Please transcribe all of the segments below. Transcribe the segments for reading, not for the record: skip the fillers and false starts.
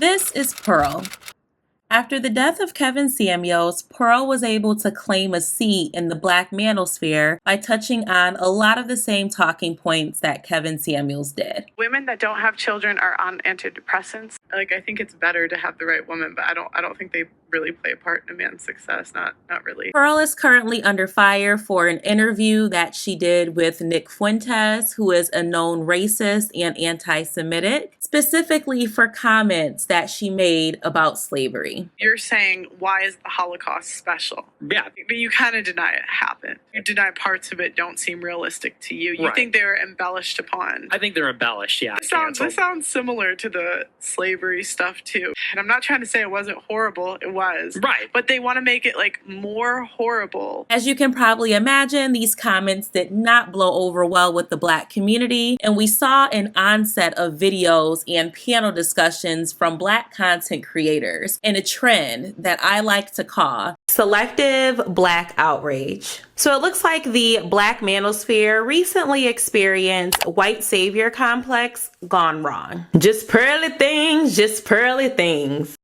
This is Pearl. After the death of Kevin Samuels, Pearl was able to claim a seat in the Black manosphere by touching on a lot of the same talking points that Kevin Samuels did. Women that don't have children are on antidepressants. I think it's better to have the right woman, but I don't think they really play a part in a man's success. Not really. Pearl is currently under fire for an interview that she did with Nick Fuentes, who is a known racist and anti-Semitic, specifically for comments that she made about slavery. You're saying, why is the Holocaust special? Yeah. But you kind of deny it happened. You deny parts of it don't seem realistic to you. You think they were embellished upon. I think they're embellished, yeah. This sounds similar to the slavery stuff too. And I'm not trying to say it wasn't horrible. It was. Right. But they want to make it more horrible. As you can probably imagine, these comments did not blow over well with the Black community, and we saw an onset of videos and panel discussions from Black content creators in a trend that I like to call selective Black outrage. So it looks like the Black manosphere recently experienced white savior complex gone wrong. Just pearly things, just pearly things.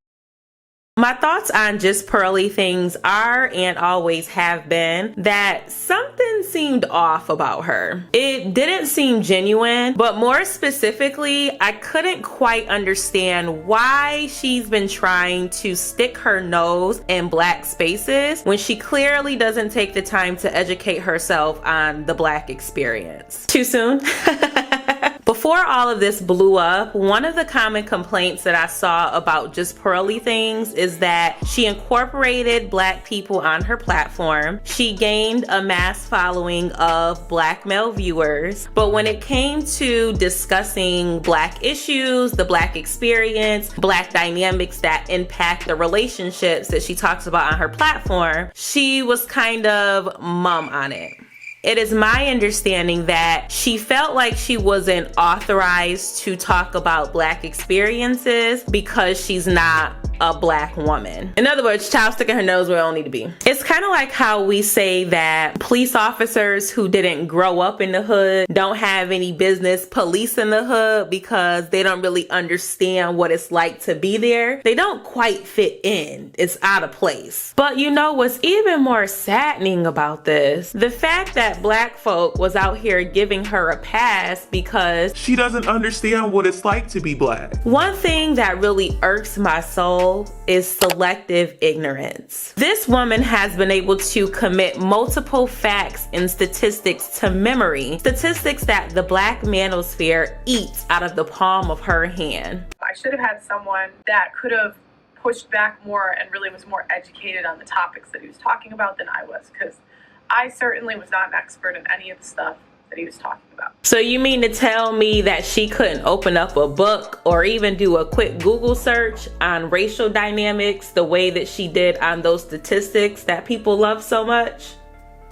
My thoughts on Just Pearly Things are and always have been that something seemed off about her. It didn't seem genuine, but more specifically, I couldn't quite understand why she's been trying to stick her nose in Black spaces when she clearly doesn't take the time to educate herself on the Black experience. Too soon? Before all of this blew up, one of the common complaints that I saw about Just Pearly Things is that she incorporated Black people on her platform. She gained a mass following of Black male viewers, but when it came to discussing Black issues, the Black experience, Black dynamics that impact the relationships that she talks about on her platform, she was kind of mum on it. It is my understanding that she felt like she wasn't authorized to talk about Black experiences because she's not a Black woman. In other words, child sticking her nose where it don't need to be. It's kind of like how we say that police officers who didn't grow up in the hood don't have any business policing the hood because they don't really understand what it's like to be there. They don't quite fit in. It's out of place. But you know what's even more saddening about this? The fact that Black folk was out here giving her a pass because she doesn't understand what it's like to be Black. One thing that really irks my soul is selective ignorance. This woman has been able to commit multiple facts and statistics to memory, statistics that the Black manosphere eats out of the palm of her hand. I should have had someone that could have pushed back more and really was more educated on the topics that he was talking about than I was, because I certainly was not an expert in any of the stuff that he was talking about. So you mean to tell me that she couldn't open up a book or even do a quick Google search on racial dynamics the way that she did on those statistics that people love so much?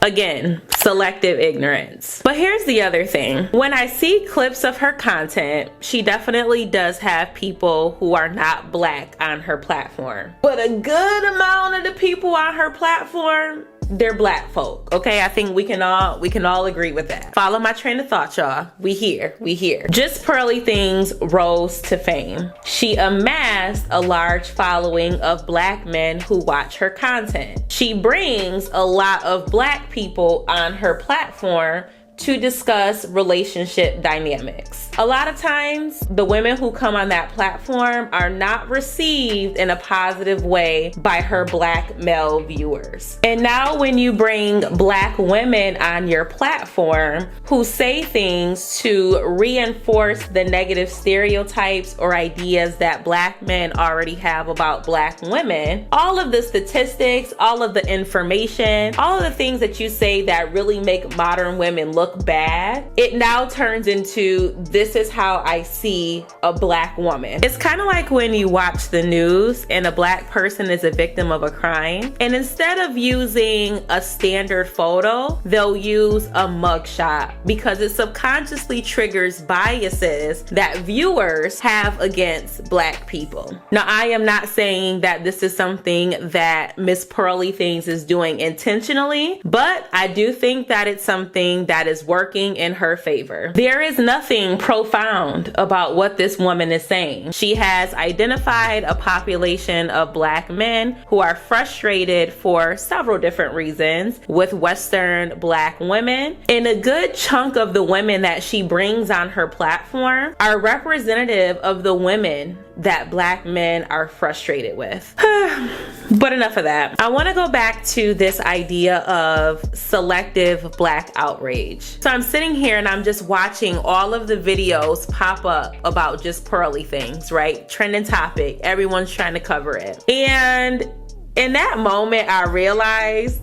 Again, selective ignorance. But here's the other thing. When I see clips of her content, she definitely does have people who are not Black on her platform. But a good amount of the people on her platform, they're Black folk, okay? I think we can all agree with that. Follow my train of thought, y'all. We here. Just Pearly Things rose to fame. She amassed a large following of Black men who watch her content. She brings a lot of Black people on her platform to discuss relationship dynamics. A lot of times, the women who come on that platform are not received in a positive way by her Black male viewers. And now when you bring Black women on your platform who say things to reinforce the negative stereotypes or ideas that Black men already have about Black women, all of the statistics, all of the information, all of the things that you say that really make modern women look bad, it now turns into, this is how I see a Black woman. It's kind of like when you watch the news and a Black person is a victim of a crime, and instead of using a standard photo, they'll use a mugshot because it subconsciously triggers biases that viewers have against Black people. Now, I am not saying that this is something that Miss Pearly Things is doing intentionally, but I do think that it's something that is is working in her favor. There is nothing profound about what this woman is saying. She has identified a population of Black men who are frustrated for several different reasons with Western Black women, and a good chunk of the women that she brings on her platform are representative of the women that Black men are frustrated with. But enough of that. I want to go back to this idea of selective Black outrage. So I'm sitting here and I'm just watching all of the videos pop up about just pearly things, right? Trending topic, everyone's trying to cover it. And in that moment, I realized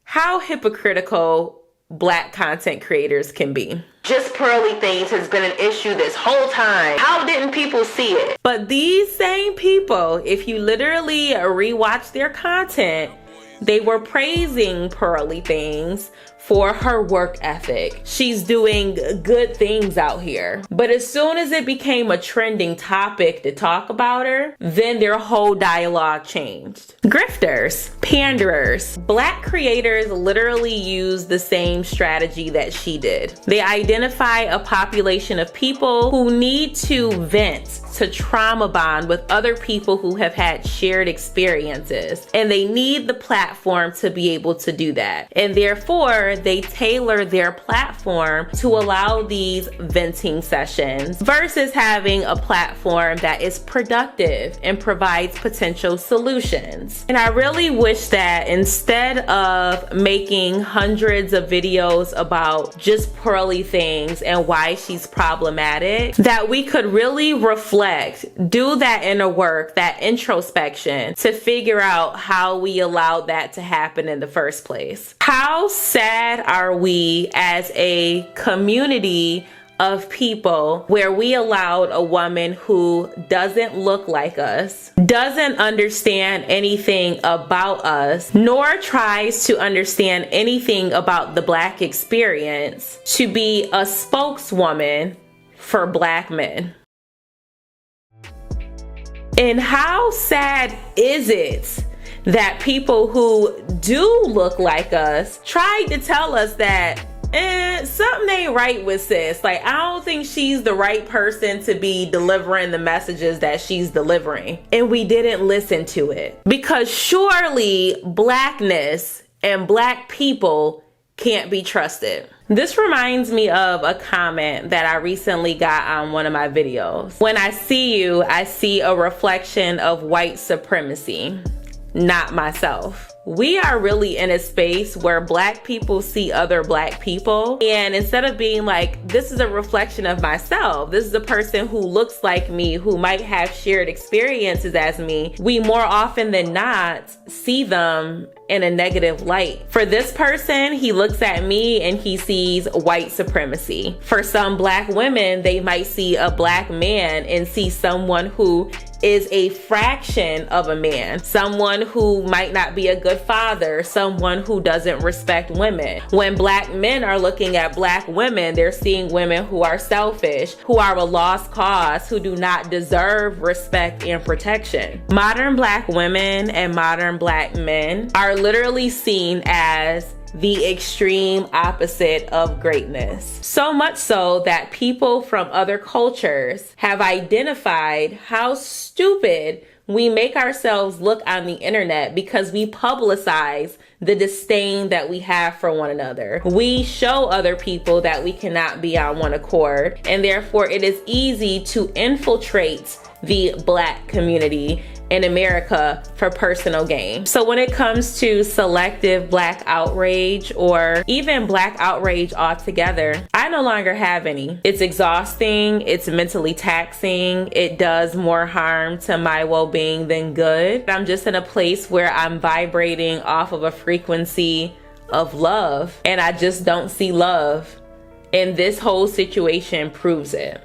how hypocritical Black content creators can be. Just Pearly Things has been an issue this whole time. How didn't people see it? But these same people, if you literally rewatch their content, they were praising Pearly Things for her work ethic. She's doing good things out here. But as soon as it became a trending topic to talk about her, then their whole dialogue changed. Grifters, panderers, Black creators literally use the same strategy that she did. They identify a population of people who need to vent, to trauma bond with other people who have had shared experiences, and they need the platform to be able to do that. And therefore, they tailor their platform to allow these venting sessions versus having a platform that is productive and provides potential solutions. And I really wish that instead of making hundreds of videos about just Pearly Things and why she's problematic, that we could really reflect, do that inner work, that introspection to figure out how we allowed that to happen in the first place. How sad are we as a community of people where we allowed a woman who doesn't look like us, doesn't understand anything about us, nor tries to understand anything about the Black experience to be a spokeswoman for Black men? And how sad is it that people who do look like us tried to tell us that something ain't right with sis. Like, I don't think she's the right person to be delivering the messages that she's delivering. And we didn't listen to it. Because surely Blackness and Black people can't be trusted. This reminds me of a comment that I recently got on one of my videos. When I see you, I see a reflection of white supremacy, not myself. We are really in a space where Black people see other Black people, and instead of being like, this is a reflection of myself, this is a person who looks like me, who might have shared experiences as me, we more often than not see them in a negative light. For this person, he looks at me and he sees white supremacy. For some Black women, they might see a Black man and see someone who is a fraction of a man, someone who might not be a good father, someone who doesn't respect women. When Black men are looking at Black women, they're seeing women who are selfish, who are a lost cause, who do not deserve respect and protection. Modern Black women and modern Black men are literally seen as the extreme opposite of greatness. So much so that people from other cultures have identified how stupid we make ourselves look on the internet because we publicize the disdain that we have for one another. We show other people that we cannot be on one accord, and therefore it is easy to infiltrate the Black community in America for personal gain. So when it comes to selective Black outrage, or even Black outrage altogether, I no longer have any. It's exhausting, it's mentally taxing, it does more harm to my well-being than good. I'm just in a place where I'm vibrating off of a frequency of love, and I just don't see love. And this whole situation proves it.